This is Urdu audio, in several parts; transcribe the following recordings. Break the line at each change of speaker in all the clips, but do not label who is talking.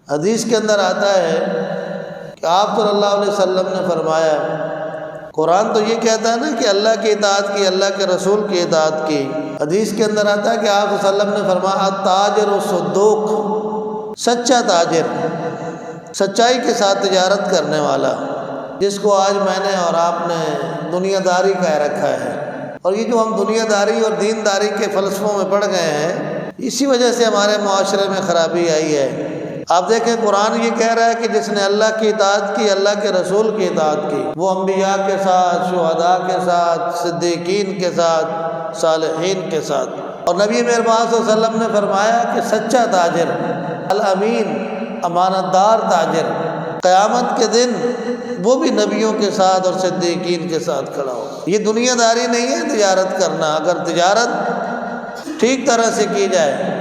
حدیث کے اندر آتا ہے کہ آپ صلی اللہ علیہ وسلم نے فرمایا، قرآن تو یہ کہتا ہے نا کہ اللہ کی اطاعت کی، اللہ کے رسول کی اطاعت کی۔ حدیث کے اندر آتا ہے کہ آپ صلی اللہ علیہ وسلم نے فرمایا التاجر الصدوق، سچا تاجر، سچائی کے ساتھ تجارت کرنے والا، جس کو آج میں نے اور آپ نے دنیا داری کہہ رکھا ہے۔ اور یہ جو ہم دنیا داری اور دین داری کے فلسفوں میں پڑ گئے ہیں، اسی وجہ سے ہمارے معاشرے میں خرابی آئی ہے۔ آپ دیکھیں قرآن یہ کہہ رہا ہے کہ جس نے اللہ کی اطاعت کی، اللہ کے رسول کی اطاعت کی، وہ انبیاء کے ساتھ، شہداء کے ساتھ، صدیقین کے ساتھ، صالحین کے ساتھ۔ اور نبی مہربان صلی اللہ علیہ وسلم نے فرمایا کہ سچا تاجر، الامین، امانت دار تاجر، قیامت کے دن وہ بھی نبیوں کے ساتھ اور صدیقین کے ساتھ کھڑا ہو۔ یہ دنیا داری نہیں ہے تجارت کرنا۔ اگر تجارت ٹھیک طرح سے کی جائے،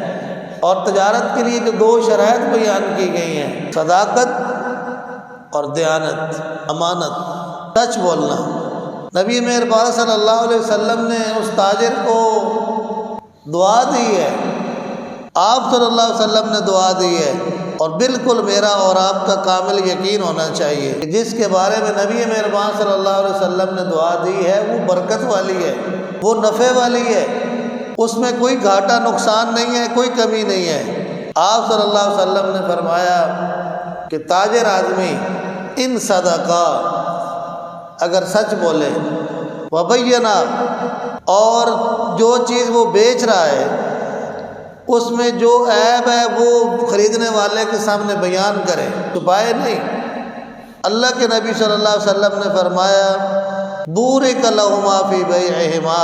اور تجارت کے لیے جو دو شرائط بیان کی گئی ہیں، صداقت اور دیانت، امانت، سچ بولنا۔ نبی مہربان صلی اللہ علیہ وسلم نے اس تاجر کو دعا دی ہے، آپ صلی اللہ علیہ وسلم نے دعا دی ہے، اور بالکل میرا اور آپ کا کامل یقین ہونا چاہیے کہ جس کے بارے میں نبی مہربان صلی اللہ علیہ وسلم نے دعا دی ہے وہ برکت والی ہے، وہ نفع والی ہے، اس میں کوئی گھاٹا نقصان نہیں ہے، کوئی کمی نہیں ہے۔ آپ صلی اللہ علیہ وسلم نے فرمایا کہ تاجر آدمی ان صدقہ، اگر سچ بولے، وبینہ، اور جو چیز وہ بیچ رہا ہے اس میں جو عیب ہے وہ خریدنے والے کے سامنے بیان کرے، چھپائے نہیں۔ اللہ کے نبی صلی اللہ علیہ وسلم نے فرمایا بورک لہما فی بیعہما،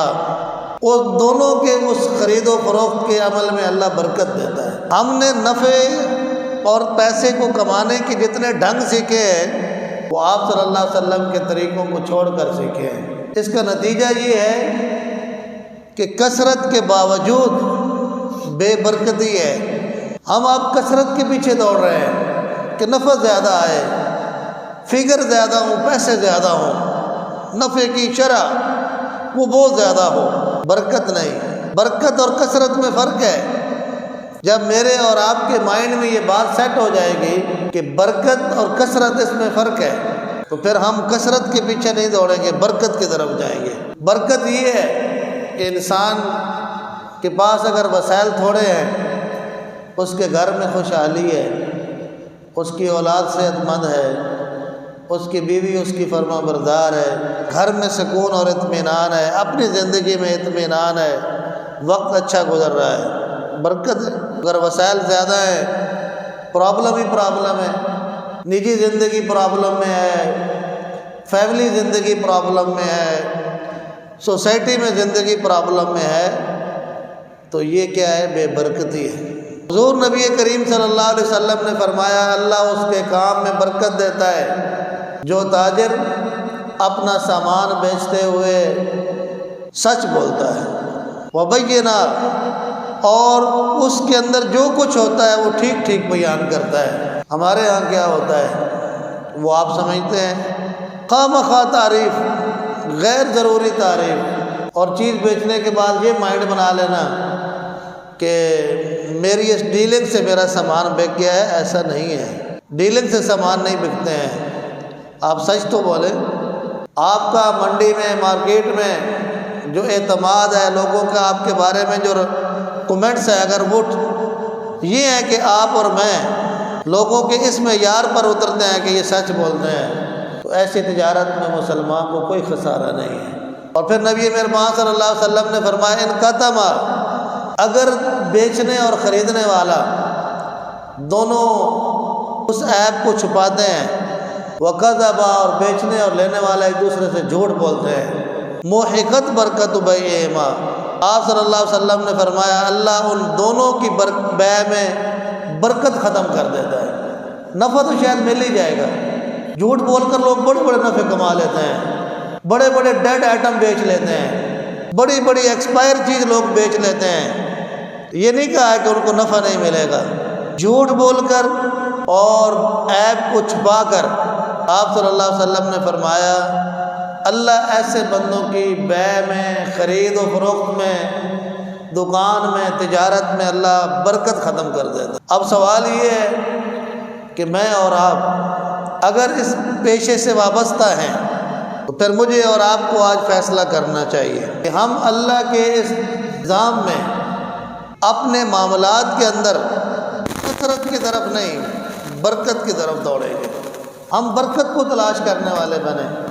وہ دونوں کے اس خرید و فروخت کے عمل میں اللہ برکت دیتا ہے۔ ہم نے نفع اور پیسے کو کمانے کے جتنے ڈھنگ سیکھے ہیں وہ آپ صلی اللہ علیہ وسلم کے طریقوں کو چھوڑ کر سیکھے ہیں۔ اس کا نتیجہ یہ ہے کہ کثرت کے باوجود بے برکتی ہے۔ ہم آپ کثرت کے پیچھے دوڑ رہے ہیں کہ نفع زیادہ آئے، فگر زیادہ ہوں، پیسے زیادہ ہوں، نفع کی شرح وہ بہت زیادہ ہو، برکت نہیں۔ برکت اور کثرت میں فرق ہے۔ جب میرے اور آپ کے مائنڈ میں یہ بات سیٹ ہو جائے گی کہ برکت اور کثرت اس میں فرق ہے، تو پھر ہم کثرت کے پیچھے نہیں دوڑیں گے، برکت کی طرف جائیں گے۔ برکت یہ ہے کہ انسان کے پاس اگر وسائل تھوڑے ہیں، اس کے گھر میں خوشحالی ہے، اس کی اولاد صحت مند ہے، اس کی بیوی اس کی فرما بردار ہے، گھر میں سکون اور اطمینان ہے، اپنی زندگی میں اطمینان ہے، وقت اچھا گزر رہا ہے، برکت ہے۔ اگر وسائل زیادہ ہیں، پرابلم ہی پرابلم ہے، نجی زندگی پرابلم میں ہے، فیملی زندگی پرابلم میں ہے، سوسائٹی میں زندگی پرابلم میں ہے، تو یہ کیا ہے؟ بے برکتی ہے۔ حضور نبی کریم صلی اللہ علیہ وسلم نے فرمایا اللہ اس کے کام میں برکت دیتا ہے جو تاجر اپنا سامان بیچتے ہوئے سچ بولتا ہے، وبینہ، اور اس کے اندر جو کچھ ہوتا ہے وہ ٹھیک ٹھیک بیان کرتا ہے۔ ہمارے ہاں کیا ہوتا ہے وہ آپ سمجھتے ہیں، خواہ مخواہ تعریف، غیر ضروری تعریف، اور چیز بیچنے کے بعد یہ مائنڈ بنا لینا کہ میری اس ڈیلنگ سے میرا سامان بک گیا ہے۔ ایسا نہیں ہے، ڈیلنگ سے سامان نہیں بکتے ہیں۔ آپ سچ تو بولیں۔ آپ کا منڈی میں، مارکیٹ میں جو اعتماد ہے لوگوں کا آپ کے بارے میں، جو کمنٹس ہے، اگر وہ یہ ہے کہ آپ اور میں لوگوں کے اس معیار پر اترتے ہیں کہ یہ سچ بولتے ہیں، تو ایسی تجارت میں مسلمان کو کوئی خسارہ نہیں ہے۔ اور پھر نبی مہربان صلی اللہ علیہ وسلم نے فرمایا ان قتما، اگر بیچنے اور خریدنے والا دونوں اس عیب کو چھپاتے ہیں، وَكَذَبَ، اور بیچنے اور لینے والا ایک دوسرے سے جھوٹ بولتے ہیں، مُحِقَتْ بَرْکَتُ بَيْعِهِمَا، آپ صلی اللہ علیہ وسلم نے فرمایا اللہ ان دونوں کی بیع میں برکت ختم کر دیتا ہے۔ نفع تو شاید مل ہی جائے گا، جھوٹ بول کر لوگ بڑے بڑے نفع کما لیتے ہیں، بڑے بڑے ڈیڈ آئٹم بیچ لیتے ہیں، بڑی بڑی ایکسپائر چیز لوگ بیچ لیتے ہیں۔ یہ نہیں کہا ہے کہ ان کو نفع نہیں ملے گا۔ جھوٹ بول کر اور عیب کو چھپا کر آپ صلی اللہ علیہ وسلم نے فرمایا اللہ ایسے بندوں کی بیع میں، خرید و فروخت میں، دکان میں، تجارت میں اللہ برکت ختم کر دیتا۔ اب سوال یہ ہے کہ میں اور آپ اگر اس پیشے سے وابستہ ہیں تو پھر مجھے اور آپ کو آج فیصلہ کرنا چاہیے کہ ہم اللہ کے اس نظام میں اپنے معاملات کے اندر کثرت کی طرف نہیں، برکت کی طرف دوڑیں گے۔ ہم برکت کو تلاش کرنے والے بنیں۔